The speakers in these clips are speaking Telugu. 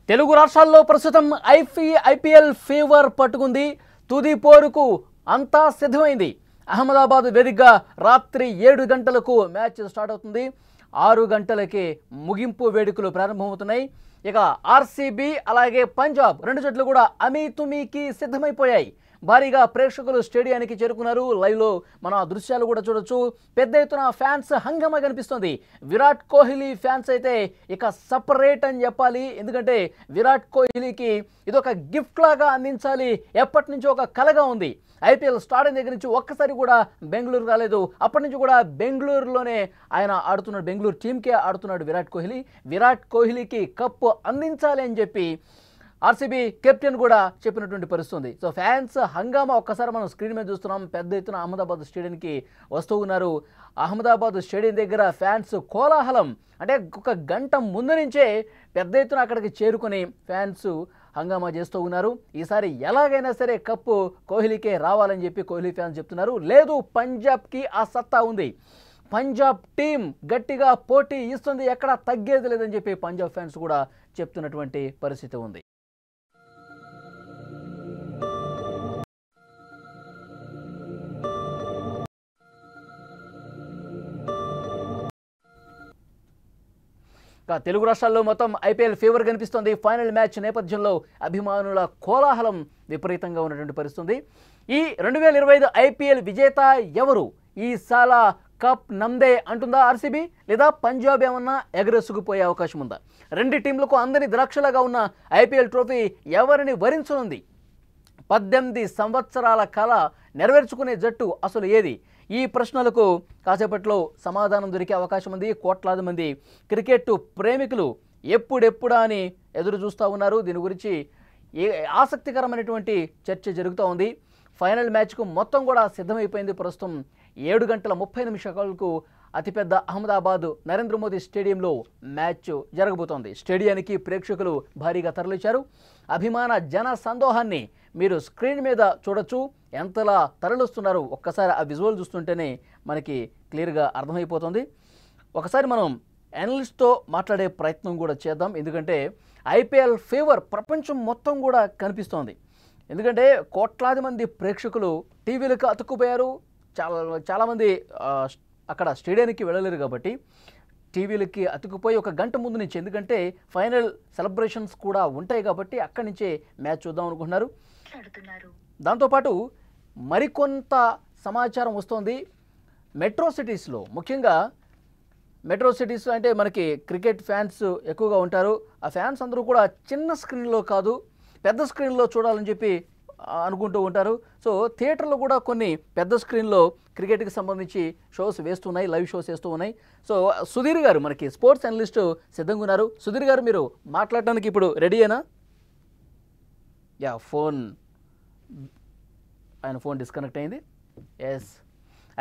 తెలుగు రాష్ట్రాల్లో ప్రస్తుతం ఐపీఎల్ ఫీవర్ పట్టుకుంది. తుది పోరుకు అంతా సిద్ధమైంది. అహ్మదాబాద్ వేదికగా రాత్రి 7 గంటలకు మ్యాచ్ స్టార్ట్ అవుతుంది. 6 గంటలకే ముగింపు వేడుకలు ప్రారంభమవుతున్నాయి. ఇక ఆర్సీబీ అలాగే పంజాబ్ రెండు జట్లు కూడా అమీతుమీకి సిద్ధమైపోయాయి. భారీగా ప్రేక్షకులు స్టేడియానికి చేరుకున్నారు. లైవ్లో మనం ఆ దృశ్యాలు కూడా చూడొచ్చు. పెద్ద ఎత్తున ఫ్యాన్స్ హంగామా కనిపిస్తుంది. విరాట్ కోహ్లీ ఫ్యాన్స్ అయితే ఇక సపరేట్ అని చెప్పాలి. ఎందుకంటే విరాట్ కోహ్లీకి ఇదొక గిఫ్ట్ లాగా అందించాలి, ఎప్పటి నుంచో ఒక కలగా ఉంది. ఐపీఎల్ స్టార్ట్ అయిన దగ్గర నుంచి ఒక్కసారి కూడా బెంగళూరు రాలేదు. అప్పటి నుంచి కూడా బెంగళూరులోనే ఆయన ఆడుతున్నాడు, బెంగళూరు టీంకే ఆడుతున్నాడు విరాట్ కోహ్లీ. విరాట్ కోహ్లీకి కప్పు అందించాలి అని చెప్పి ఆర్సీబీ కెప్టెన్ కూడా చెప్పినటువంటి పరిస్థితుంది. సో ఫ్యాన్స్ హంగామా ఒక్కసారి మనం స్క్రీన్ మీద చూస్తున్నాం. పెద్ద ఎత్తున అహ్మదాబాద్ స్టేడియంకి వస్తూ ఉన్నారు. అహ్మదాబాద్ స్టేడియం దగ్గర ఫ్యాన్స్ కోలాహలం, అంటే ఒక గంట ముందు నుంచే పెద్ద ఎత్తున అక్కడికి చేరుకొని ఫ్యాన్స్ హంగామా చేస్తూ ఉన్నారు. ఈసారి ఎలాగైనా సరే కప్పు కోహ్లీకే రావాలని చెప్పి కోహ్లీ ఫ్యాన్స్ చెప్తున్నారు. లేదు, పంజాబ్కి ఆ సత్తా ఉంది, పంజాబ్ టీం గట్టిగా పోటీ ఇస్తుంది, ఎక్కడ తగ్గేది లేదని చెప్పి పంజాబ్ ఫ్యాన్స్ కూడా చెప్తున్నటువంటి పరిస్థితి ఉంది. తెలుగు రాష్ట్రాల్లో మొత్తం ఐపీఎల్ ఫీవర్ కనిపిస్తుంది. ఫైనల్ మ్యాచ్ నేపథ్యంలో అభిమానుల కోలాహలం విపరీతంగా ఉన్నటువంటి పరిస్థితి. ఈ 2025 ఐపీఎల్ విజేత ఎవరు? ఈసాల కప్ నమ్దే అంటుందా ఆర్సీబీ, లేదా పంజాబ్ ఏమన్నా ఎగరేసుకుపోయే అవకాశం ఉందా? రెండు టీంలకు అందరి ద్రాక్షలాగా ఉన్న ఐపీఎల్ ట్రోఫీ ఎవరిని వరించనుంది? 18 సంవత్సరాల కళ నెరవేర్చుకునే జట్టు అసలు ఏది? ఈ ప్రశ్నలకు కాసేపట్లో సమాధానం దొరికే అవకాశం ఉంది. కోట్లాది మంది క్రికెట్ ప్రేమికులు ఎప్పుడెప్పుడా అని ఎదురు చూస్తూ ఉన్నారు. దీని గురించి ఆసక్తికరమైనటువంటి చర్చ జరుగుతూ ఉంది. ఫైనల్ మ్యాచ్కు మొత్తం కూడా సిద్ధమైపోయింది. ప్రస్తుతం 7 గంటల 30 నిమిషాలకు అతిపెద్ద అహ్మదాబాద్ నరేంద్ర మోదీ స్టేడియంలో మ్యాచ్ జరగబోతోంది. స్టేడియానికి ప్రేక్షకులు భారీగా తరలించారు. అభిమాన జన సందోహాన్ని మీరు స్క్రీన్ మీద చూడొచ్చు. ఎంతలా తరలిస్తున్నారు ఒక్కసారి ఆ విజువల్ చూస్తుంటేనే మనకి క్లియర్గా అర్థమైపోతుంది. ఒకసారి మనం అనలిస్ట్తో మాట్లాడే ప్రయత్నం కూడా చేద్దాం. ఎందుకంటే ఐపీఎల్ ఫీవర్ ప్రపంచం మొత్తం కూడా కనిపిస్తోంది. ఎందుకంటే కోట్లాది మంది ప్రేక్షకులు టీవీలకు అతుక్కుపోయారు. చాలామంది అక్కడ స్టేడియానికి వెళ్ళలేరు కాబట్టి టీవీలకి అతుక్కుపోయి ఒక గంట ముందు నుంచి, ఎందుకంటే ఫైనల్ సెలబ్రేషన్స్ కూడా ఉంటాయి కాబట్టి అక్కడి నుంచే మ్యాచ్ చూద్దాం అనుకుంటున్నారు. దాంతోపాటు మరికొంత సమాచారం వస్తోంది. మెట్రో సిటీస్లో, ముఖ్యంగా మెట్రో సిటీస్ అంటే మనకి క్రికెట్ ఫ్యాన్స్ ఎక్కువగా ఉంటారు. ఆ ఫ్యాన్స్ అందరూ కూడా చిన్న స్క్రీన్లో కాదు పెద్ద స్క్రీన్లో చూడాలని చెప్పి అనుకుంటూ ఉంటారు. సో థియేటర్లో కూడా కొన్ని పెద్ద స్క్రీన్లో క్రికెట్కి సంబంధించి షోస్ వేస్తున్నాయి, లైవ్ షోస్ వేస్తూ ఉన్నాయి. సో సుధీర్ గారు మనకి స్పోర్ట్స్ అనలిస్ట్ సిద్ధంగా ఉన్నారు. సుధీర్ గారు, మీరు మాట్లాడడానికి ఇప్పుడు రెడీయేనా? ఆయన ఫోన్ డిస్కనెక్ట్ అయింది. ఎస్,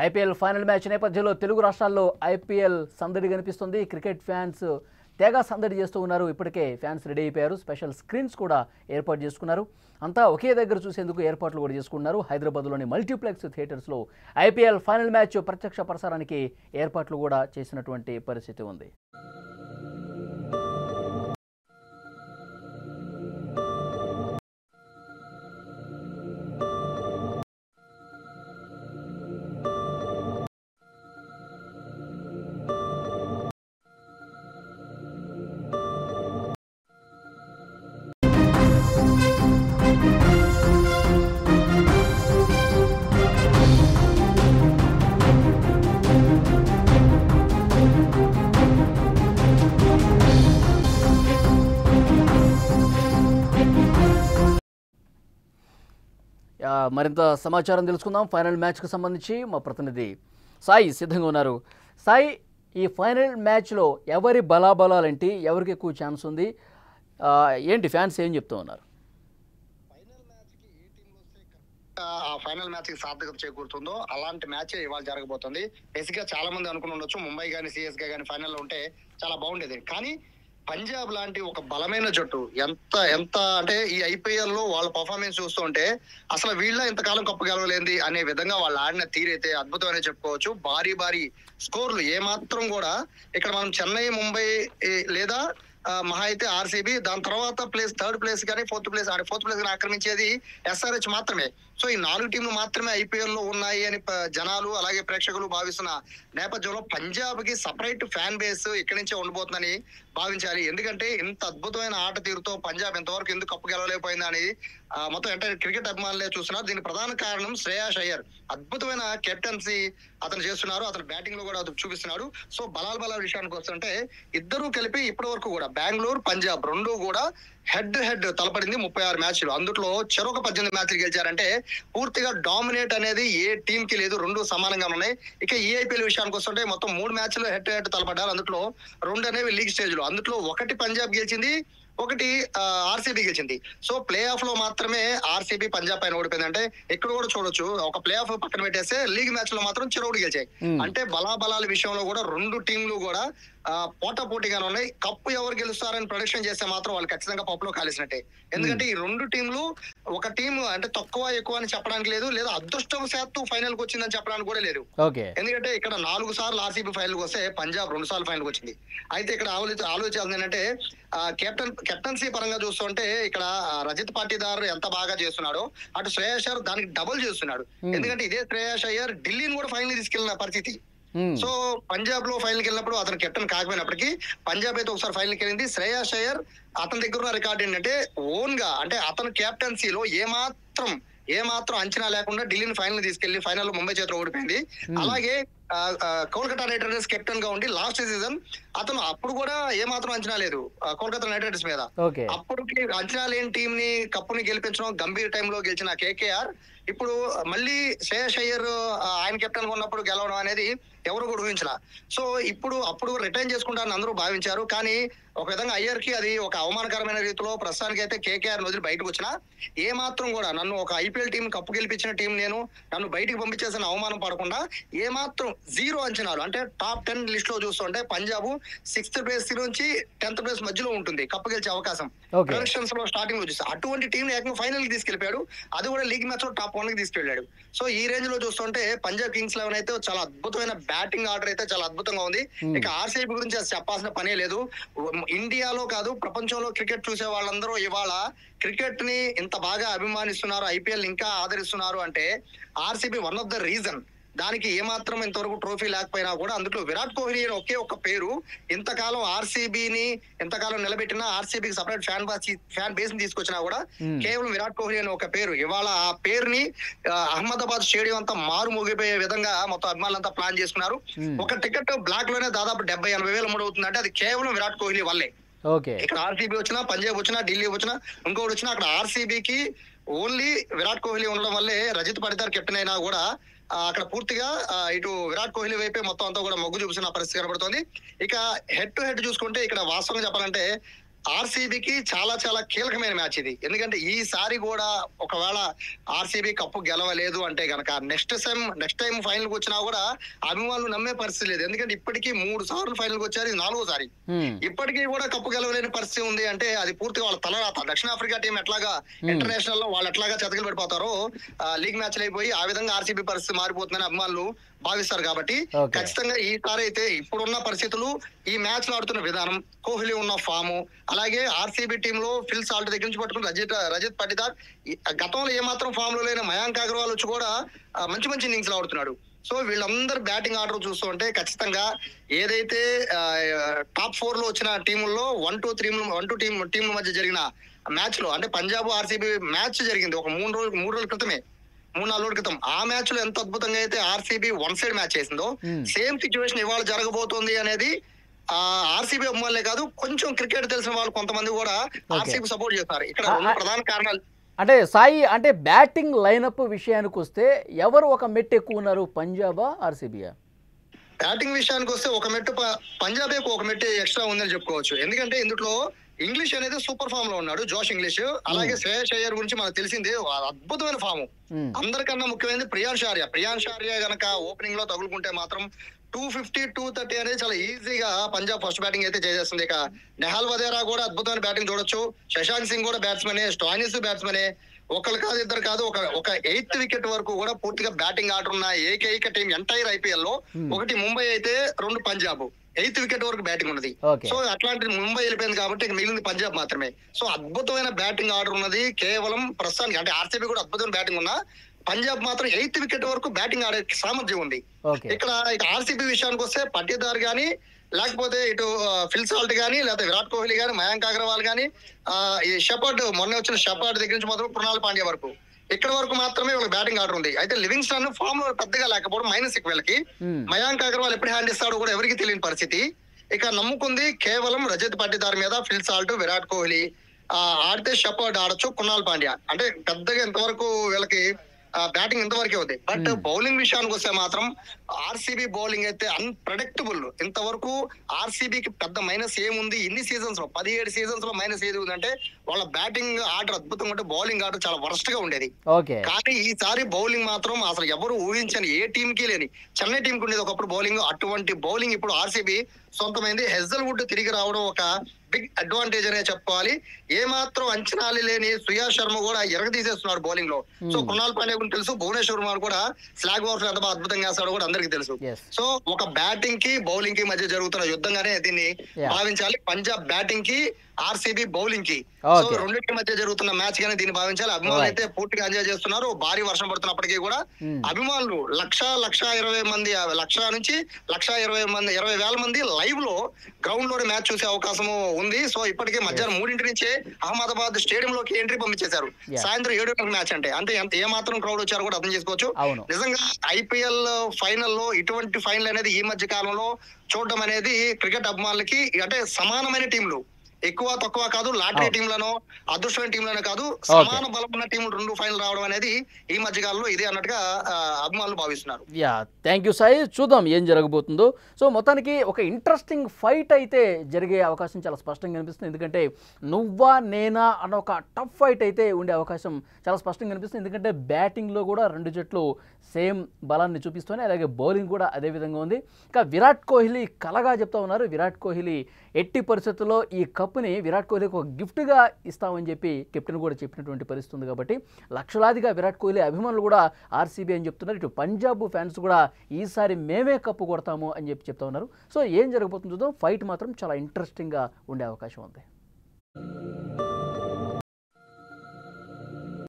ఐపీఎల్ ఫైనల్ మ్యాచ్ నేపథ్యంలో తెలుగు రాష్ట్రాల్లో ఐపీఎల్ సందడి కనిపిస్తుంది. క్రికెట్ ఫ్యాన్స్ తెగ సందడి చేస్తూ ఉన్నారు. ఇప్పటికే ఫ్యాన్స్ రెడీ అయిపోయారు. స్పెషల్ స్క్రీన్స్ కూడా ఏర్పాటు చేసుకున్నారు. అంతా ఒకే దగ్గర చూసేందుకు ఏర్పాట్లు కూడా చేసుకున్నారు. హైదరాబాద్లోని మల్టీప్లెక్స్ థియేటర్స్లో ఐపీఎల్ ఫైనల్ మ్యాచ్ ప్రత్యక్ష ప్రసారానికి ఏర్పాట్లు కూడా చేసినటువంటి పరిస్థితి ఉంది. మరింత సమాచారం తెలుసుకుందాం ఫైనల్ మ్యాచ్కు సంబంధించి. మా ప్రతినిధి సాయి సిద్ధంగా ఉన్నారు. సాయి, ఈ ఫైనల్ మ్యాచ్లో ఎవరి బలాబలాలేంటి, ఎవరికి ఎక్కువ ఛాన్స్ ఉంది, ఏంటి ఫ్యాన్స్ ఏం చెప్తూ ఉన్నారు? ఫైనల్ మ్యాచ్ కి సార్థకత చేకూరుతుందో అలాంటి మ్యాచ్ ఇవాళ జరగబోతుంది. బేసిక్ గా చాలా మంది అనుకుని ఉండొచ్చు ముంబై గానీ సిఎస్కే గానీ ఫైనల్లో ఉంటే చాలా బాగుండేది. కానీ పంజాబ్ లాంటి ఒక బలమైన జట్టు ఎంత ఎంత అంటే ఈ ఐపీఎల్ లో వాళ్ళ పర్ఫార్మెన్స్ చూస్తూ ఉంటే అసలు వీళ్ళ ఇంతకాలం కప్పు గెలవలేంది అనే విధంగా వాళ్ళు ఆడిన తీరైతే అద్భుతమనే చెప్పుకోవచ్చు. భారీ భారీ స్కోర్లు ఏమాత్రం కూడా ఇక్కడ మనం చెన్నై, ముంబై లేదా మహా అయితే ఆర్సీబీ, దాని తర్వాత థర్డ్ ప్లేస్ కానీ ఫోర్త్ ప్లేస్ కానీ ఆక్రమించేది ఎస్ఆర్హెచ్ మాత్రమే. సో ఈ 4 టీంలు మాత్రమే ఐపీఎల్ లో ఉన్నాయి అని జనాలు అలాగే ప్రేక్షకులు భావిస్తున్న నేపథ్యంలో పంజాబ్ కి సపరేట్ ఫ్యాన్ బేస్ ఇక్కడి నుంచే ఉండబోతుందని భావించాలి. ఎందుకంటే ఇంత అద్భుతమైన ఆట తీరుతో పంజాబ్ ఇంతవరకు ఎందుకు కప్పు గెలవలేకపోయిందా అని మొత్తం ఎంటైర్ క్రికెట్ అభిమానులే చూస్తున్నారు. దీనికి ప్రధాన కారణం శ్రేయాస్ అయ్యర్ అద్భుతమైన కెప్టెన్సీ అతను చేస్తున్నారు. అతను బ్యాటింగ్ లో కూడా చూపిస్తున్నాడు. సో బలాల విషయానికి వస్తుంటే ఇద్దరు కలిపి ఇప్పటి వరకు కూడా బెంగళూరు, పంజాబ్ రెండు కూడా హెడ్ తలపడింది 36 మ్యాచ్లు. అందులో చెరొక 18 మ్యాచ్లు గెలిచారంటే పూర్తిగా డామినేట్ అనేది ఏ టీం కి లేదు. రెండు సమానంగా ఉన్నాయి. ఇక ఈ ఐపీఎల్ విషయానికి వస్తుంటే మొత్తం 3 మ్యాచ్లు హెడ్ తలపడ్డారు. అందులో 2 అనేవి లీగ్ స్టేజ్ లో. అందులో ఒకటి పంజాబ్ గెలిచింది, ఒకటి ఆర్సీబీ గెలిచింది. సో ప్లే ఆఫ్ లో మాత్రమే ఆర్సీబీ పంజాబ్ పైన ఓడిపోయింది. అంటే ఇక్కడ కూడా చూడొచ్చు, ఒక ప్లే ఆఫ్ పక్కన పెట్టేస్తే లీగ్ మ్యాచ్ లో మాత్రం చెరొకటి గెలిచాయి. అంటే బలాల విషయంలో కూడా రెండు టీంలు కూడా పోటాపోటీగానే ఉన్నాయి. కప్పు ఎవరు గెలుస్తారని ప్రొడిక్షన్ చేస్తే మాత్రం వాళ్ళు ఖచ్చితంగా పప్పులో కాలేసినట్టే. ఎందుకంటే ఈ రెండు టీంలు ఒక టీం అంటే తక్కువ ఎక్కువ అని చెప్పడానికి లేదు, లేదా అదృష్టవశాత్తు ఫైనల్ కి వచ్చిందని చెప్పడానికి కూడా లేదు. ఎందుకంటే ఇక్కడ 4 సార్లు ఆర్సీబీ ఫైనల్ కి వస్తే పంజాబ్ 2 సార్లు ఫైనల్ కి వచ్చింది. అయితే ఇక్కడ ఆలోచించాల్సింది ఏంటంటే కెప్టెన్సీ పరంగా చూస్తుంటే ఇక్కడ రజత్ పాటీదార్ ఎంత బాగా చేస్తున్నాడో అటు శ్రేయాస్ అయ్యర్ దానికి డబుల్ చేస్తున్నాడు. ఎందుకంటే ఇదే శ్రేయాస్ అయ్యర్ ఢిల్లీని కూడా ఫైనల్ తీసుకెళ్లిన పరిస్థితి. సో పంజాబ్ లో ఫైనల్ కి వెళ్ళినప్పుడు అతను కెప్టెన్ కాకపోయినప్పటికీ పంజాబ్ అయితే ఒకసారి ఫైనల్ కి వెళ్ళింది. శ్రేయాస్ అయ్యర్ అతని దగ్గర ఉన్న రికార్డ్ ఏంటంటే ఓన్ గా అంటే అతను కెప్టెన్సీలో ఏమాత్రం అంచనా లేకుండా ఢిల్లీని ఫైనల్ తీసుకెళ్లి ఫైనల్ లో ముంబై చేతిలో ఓడిపోయింది. అలాగే కోల్కతా నైట్ రైడర్స్ కెప్టెన్ గా ఉండి లాస్ట్ సీజన్ అతను అప్పుడు కూడా ఏమాత్రం అంచనా లేదు కోల్కతా నైట్ రైడర్స్ మీద. అప్పటికి అంచనా లేని టీం ని కప్పుని గెలిపించడం, గంభీర్ టైంలో గెలిచిన కేకేఆర్ ఇప్పుడు మళ్ళీ శ్రేయాస్ అయ్యర్ ఆయన కెప్టెన్ గా ఉన్నప్పుడు గెలవడం అనేది ఎవరు కూడా ఊహించలా. సో అప్పుడు రిటైన్ చేసుకుంటారని అందరూ భావించారు. కానీ ఒక విధంగా అయ్యర్ కి అది ఒక అవమానకరమైన రీతిలో ప్రస్తుతానికి అయితే కేకేఆర్ వదిలి బయటకు వచ్చినా ఏమాత్రం కూడా నన్ను ఒక ఐపీఎల్ టీం కప్పు గెలిపించిన టీం నన్ను బయటికి పంపించేసిన అవమానం పడకుండా ఏమాత్రం 0 అంచనాలు అంటే టాప్ 10 లిస్ట్ లో చూస్తుంటే పంజాబ్ 6th ప్లేస్ నుంచి 10th ప్లేస్ మధ్యలో ఉంటుంది కప్పు గెలిచే అవకాశం. ప్రొడక్షన్స్ లో స్టార్టింగ్ లో చూస్తే అటువంటి టీం ఏకంగా ఫైనల్ కి తీసుకెళ్లిపోయాడు. అది కూడా లీగ్ మ్యాచ్ లో టాప్ 1 కి తీసుకెళ్లాడు. సో ఈ రేంజ్ లో చూస్తుంటే పంజాబ్ కింగ్స్ 11 అయితే చాలా అద్భుతమైన బ్యాటింగ్ ఆర్డర్ అయితే చాలా అద్భుతంగా ఉంది. ఇక ఆర్సీబీ గురించి చెప్పాల్సిన పనే లేదు. ఇండియాలో కాదు ప్రపంచంలో క్రికెట్ చూసే వాళ్ళందరూ ఇవాళ క్రికెట్ ని ఇంత బాగా అభిమానిస్తున్నారు, ఐపీఎల్ ఇంకా ఆదరిస్తున్నారు అంటే RCB one of the reason. దానికి ఏమాత్రం ఇంతవరకు ట్రోఫీ లేకపోయినా కూడా అందులో విరాట్ కోహ్లీ ఒకే ఒక పేరు ఇంతకాలం ఆర్సీబీని ఎంతకాలం నిలబెట్టినా ఆర్సీబీకి సపరేట్ ఫ్యాన్ బేస్ ని తీసుకొచ్చినా కూడా కేవలం విరాట్ కోహ్లీ అని ఒక పేరు. ఇవాళ ఆ పేరుని అహ్మదాబాద్ స్టేడియం అంతా మారు మోగిపోయే విధంగా మొత్తం అభిమానులంతా ప్లాన్ చేసుకున్నారు. ఒక టికెట్ బ్లాక్ లోనే దాదాపు 70-80 వేల అమ్ముడు అవుతుందంటే అది కేవలం విరాట్ కోహ్లీ వల్లే. ఇక్కడ ఆర్సీబీ వచ్చినా, పంజాబ్ వచ్చినా, ఢిల్లీ వచ్చినా, ఇంకోటి వచ్చినా అక్కడ ఆర్సీబీకి ఓన్లీ విరాట్ కోహ్లీ ఉండడం వల్లే రజత్ పాటీదార్ కెప్టెన్ అయినా కూడా అక్కడ పూర్తిగా ఇటు విరాట్ కోహ్లీ వైపే మొత్తం అంతా కూడా మొగ్గు చూపిస్తున్న పరిస్థితి కనబడుతుంది. ఇక హెడ్ టు హెడ్ చూసుకుంటే ఇక్కడ వాస్తవంగా చెప్పాలంటే ఆర్సీబీకి చాలా కీలకమైన మ్యాచ్ ఇది. ఎందుకంటే ఈసారి కూడా ఒకవేళ ఆర్సీబీ కప్పు గెలవలేదు అంటే గనక నెక్స్ట్ టైం ఫైనల్ కి వచ్చినా కూడా అభిమానులు నమ్మే పరిస్థితి లేదు. ఎందుకంటే ఇప్పటికీ 3 సార్లు ఫైనల్ కి వచ్చారు, ఇది 4వసారి. ఇప్పటికీ కూడా కప్పు గెలవలేని పరిస్థితి ఉంది అంటే అది పూర్తిగా వాళ్ళ తలరాత. దక్షిణాఫ్రికా టీం ఎట్లాగా ఇంటర్నేషనల్ లో వాళ్ళు ఎట్లాగా చతకలు పడిపోతారో లీగ్ మ్యాచ్లు అయిపోయి ఆ విధంగా ఆర్సీబీ పరిస్థితి మారిపోతుందని అభిమానులు భావిస్తారు. కాబట్టి ఖచ్చితంగా ఈసారి అయితే ఇప్పుడున్న పరిస్థితులు, ఈ మ్యాచ్ లో ఆడుతున్న విధానం, కోహ్లీ ఉన్న ఫాము, అలాగే ఆర్సీబీ టీమ్ లో ఫిల్ సాల్ట్ దగ్గర నుంచి పట్టుకుని రజత్ పాటీదార్ గతంలో ఏమాత్రం ఫామ్ లో లేని మయాంక్ అగర్వాల్ వచ్చి కూడా మంచి ఇన్నింగ్స్ లో ఆడుతున్నాడు. సో వీళ్ళందరూ బ్యాటింగ్ ఆర్డర్ చూస్తూ ఉంటే ఖచ్చితంగా ఏదైతే టాప్ 4 లో వచ్చిన టీముల్లో 1-2 టీంల మధ్య జరిగిన మ్యాచ్ లో అంటే పంజాబ్ ఆర్సీబీ మ్యాచ్ జరిగింది ఒక 3 రోజుల క్రితమే, 3-4 రోజుల క్రితం. ఆ మ్యాచ్ లో ఎంత అద్భుతంగా అయితే ఆర్సీబీ 1 సైడ్ మ్యాచ్ చేసిందో సేమ్ సిచ్యువేషన్ ఇవాళ జరగబోతోంది అనేది ఆర్సీబీ అభిమానులే కాదు కొంచెం క్రికెట్ తెలిసిన వాళ్ళు కొంతమంది కూడా ఆర్సీబీ సపోర్ట్ చేస్తారు. ఇక్కడ 2 ప్రధాన కారణాలు. అంటే సాయి, అంటే బ్యాటింగ్ లైనప్ విషయానికి వస్తే ఎవరు ఒక మెట్టు ఎక్కువ ఉన్నారు, పంజాబా ఆర్సీబీయా? బ్యాటింగ్ విషయానికి వస్తే ఒక మెట్టు పంజాబే ఒక మెట్టు ఎక్స్ట్రా ఉందని చెప్పుకోవచ్చు. ఎందుకంటే ఇందులో ఇంగ్లీష్ అనేది సూపర్ ఫామ్ లో ఉన్నాడు, జోష్ ఇంగ్లీష్. అలాగే శ్రేయాస్ అయ్యర్ గురించి మనకు తెలిసిందే అద్భుతమైన ఫామ్. అందరికన్నా ముఖ్యమైనది ప్రియాన్ షార్య గనక ఓపెనింగ్ లో తగులుకుంటే మాత్రం 250, 230 అనేది చాలా ఈజీగా పంజాబ్ ఫస్ట్ బ్యాటింగ్ అయితే చేసేస్తుంది. ఇక నెహాల్ వదేరా కూడా అద్భుతమైన బ్యాటింగ్ చూడొచ్చు. శశాంక్ సింగ్ కూడా బ్యాట్స్మెనే, స్టాయినిస్ బ్యాట్స్మెనే. ఒకళ్ళు కాదు, ఇద్దరు కాదు, ఒక 8th వికెట్ వరకు కూడా పూర్తిగా బ్యాటింగ్ ఆర్డర్ ఉన్న ఏకైక టీం ఎంటైర్ ఐపీఎల్ లో. ఒకటి ముంబై అయితే 2 పంజాబ్. 8th వికెట్ వరకు బ్యాటింగ్ ఉన్నది. సో అట్లాంటి ముంబై వెళ్ళిపోయింది కాబట్టి మిగిలింది పంజాబ్ మాత్రమే. సో అద్భుతమైన బ్యాటింగ్ ఆర్డర్ ఉన్నది. కేవలం ప్రస్తుతానికి అంటే ఆర్సీబీ కూడా అద్భుతమైన బ్యాటింగ్ ఉన్నా పంజాబ్ మాత్రం 8th వికెట్ వరకు బ్యాటింగ్ ఆడే సామర్థ్యం ఉంది. ఇక్కడ ఆర్సీబీ విషయానికి వస్తే పట్టిదార్ గానీ లేకపోతే ఇటు ఫిల్ సాల్ట్ గానీ లేకపోతే విరాట్ కోహ్లీ గానీ మయాంక్ అగర్వాల్ గానీ ఈ షెపర్డ్ మొన్న వచ్చిన షెపర్డ్ దగ్గర నుంచి మొదలు కృణాల్ పాండ్యా వరకు ఇక్కడ వరకు మాత్రమే వీళ్ళకి బ్యాటింగ్ ఆర్డర్ ఉంది. అయితే లివింగ్స్టన్ ఫామ్ లో పెద్దగా లేకపోవడం మైనస్ వీళ్ళకి. మయాంక్ అగర్వాల్ ఎప్పుడు హ్యాండ్ ఇస్తాడో కూడా ఎవరికి తెలియని పరిస్థితి. ఇక నమ్ముకుంది కేవలం రజత్ పట్టిదార్ మీద ఫిల్ సాల్ట్ విరాట్ కోహ్లీ ఆడితే షెపర్డ్ ఆడొచ్చు కృణాల్ పాండ్యా. అంటే పెద్దగా ఇంతవరకు వీళ్ళకి బ్యాటింగ్ ఇంతవరకే ఉంది. బట్ బౌలింగ్ విషయానికి వస్తే మాత్రం ఆర్సీబీ బౌలింగ్ అయితే అన్ప్రెడిక్టబుల్. ఇంతవరకు ఆర్సీబీకి పెద్ద మైనస్ ఏముంది ఇన్ని సీజన్స్ లో 17 సీజన్స్ లో మైనస్ ఏది ఉందంటే వాళ్ళ బ్యాటింగ్ ఆర్డర్ అద్భుతంగా ఉంటే బౌలింగ్ ఆర్డర్ చాలా వరస్ట్ గా ఉండేది. కానీ ఈసారి బౌలింగ్ మాత్రం అసలు ఎవరు ఊహించని ఏ టీం కి లేని చెన్నై టీం కి ఉండేది ఒకప్పుడు బౌలింగ్. అటువంటి బౌలింగ్ ఇప్పుడు ఆర్సీబీ సొంతమైంది. హెజల్వుడ్ తిరిగి రావడం ఒక బిగ్ అడ్వాంటేజ్ అనే చెప్పుకోవాలి. ఏ మాత్రం అంచనాలు లేని సుయాష్ శర్మ కూడా ఎరగదీసేస్తున్నాడు బౌలింగ్ లో. సో కృణాల్ పాండ్యా గురించి తెలుసు, భువనేశ్వర్ కుమార్ కూడా స్లాగ్ ఓవర్స్ ఎంత అద్భుతంగా వేస్తాడో కూడా అందరికీ తెలుసు. సో ఒక బ్యాటింగ్ కి బౌలింగ్ కి మధ్య జరుగుతున్న యుద్ధంగానే దీన్ని భావించాలి. పంజాబ్ బ్యాటింగ్ కి ఆర్సీబీ బౌలింగ్ కి సో రెండింటి మధ్య జరుగుతున్న మ్యాచ్ గానే దీన్ని భావించాలి. అభిమానులు అయితే పూర్తిగా ఎంజాయ్ చేస్తున్నారు. భారీ వర్షం పడుతున్నప్పటికీ కూడా అభిమానులు 1,20,000 మంది 1,00,000 నుంచి 1,20,000 మంది లైవ్ లో గ్రౌండ్ లోనే మ్యాచ్ చూసే అవకాశం ఉంది. సో ఇప్పటికే మధ్యాహ్నం 3 నుంచే అహ్మదాబాద్ స్టేడియం లోకి ఎంట్రీ పంపించేశారు. సాయంత్రం 7 గంటలకు మ్యాచ్ అంటే ఏ మాత్రం క్రౌడ్ వచ్చారో కూడా అర్థం చేసుకోవచ్చు. నిజంగా ఐపీఎల్ ఫైనల్ లో ఇటువంటి ఫైనల్ అనేది ఈ మధ్య కాలంలో చూడడం అనేది క్రికెట్ అభిమానులకి అంటే సమానమైన టీంలు ఎక్కువ తక్కువ కాదు, లాటరీ టీంలను అదృష్టమైన టీంలను కాదు, సమాన బలం ఉన్న టీంలు 2 ఫైనల్ రావడం అనేది ఈ మధ్య కాలంలో ఇదే అన్నట్టుగా అభిమానులు భావిస్తున్నారు. Thank you Sai. చూద్దాం ఏం జరగబోతుందో. సో మొత్తానికి ఒక ఇంట్రెస్టింగ్ ఫైట్ అయితే జరిగే అవకాశం చాలా స్పష్టంగా కనిపిస్తుంది. ఎందుకంటే నువ్వా నేనా అన్న ఒక టఫ్ ఫైట్ అయితే ఉండే అవకాశం చాలా స్పష్టంగా కనిపిస్తుంది. ఎందుకంటే బ్యాటింగ్లో కూడా 2 జట్లు సేమ్ బలాన్ని చూపిస్తున్నాయి, అలాగే బౌలింగ్ కూడా అదే విధంగా ఉంది. ఇంకా విరాట్ కోహ్లీ కలగా చెప్తా ఉన్నారు. విరాట్ కోహ్లీ ఎట్టి పరిస్థితుల్లో ఈ కప్ని విరాట్ కోహ్లీకి ఒక గిఫ్ట్గా ఇస్తామని చెప్పి కెప్టెన్ కూడా చెప్పినటువంటి పరిస్థితి ఉంది. కాబట్టి లక్షలాదిగా విరాట్ కోహ్లీ అభిమానులు కూడా ఆర్సీబీ అని చెప్తున్నారు. ఇటు పంజాబ్ ఫ్యాన్స్ కూడా ఈసారి మేమే కప్పు కొడతాము అని చెప్పి చెప్తా ఉన్నారు. సో ఏం జరగబోతుందో చూద్దాం. ఫైట్ మాత్రం చాలా ఇంట్రెస్టింగ్గా ఉండే అవకాశం ఉంది.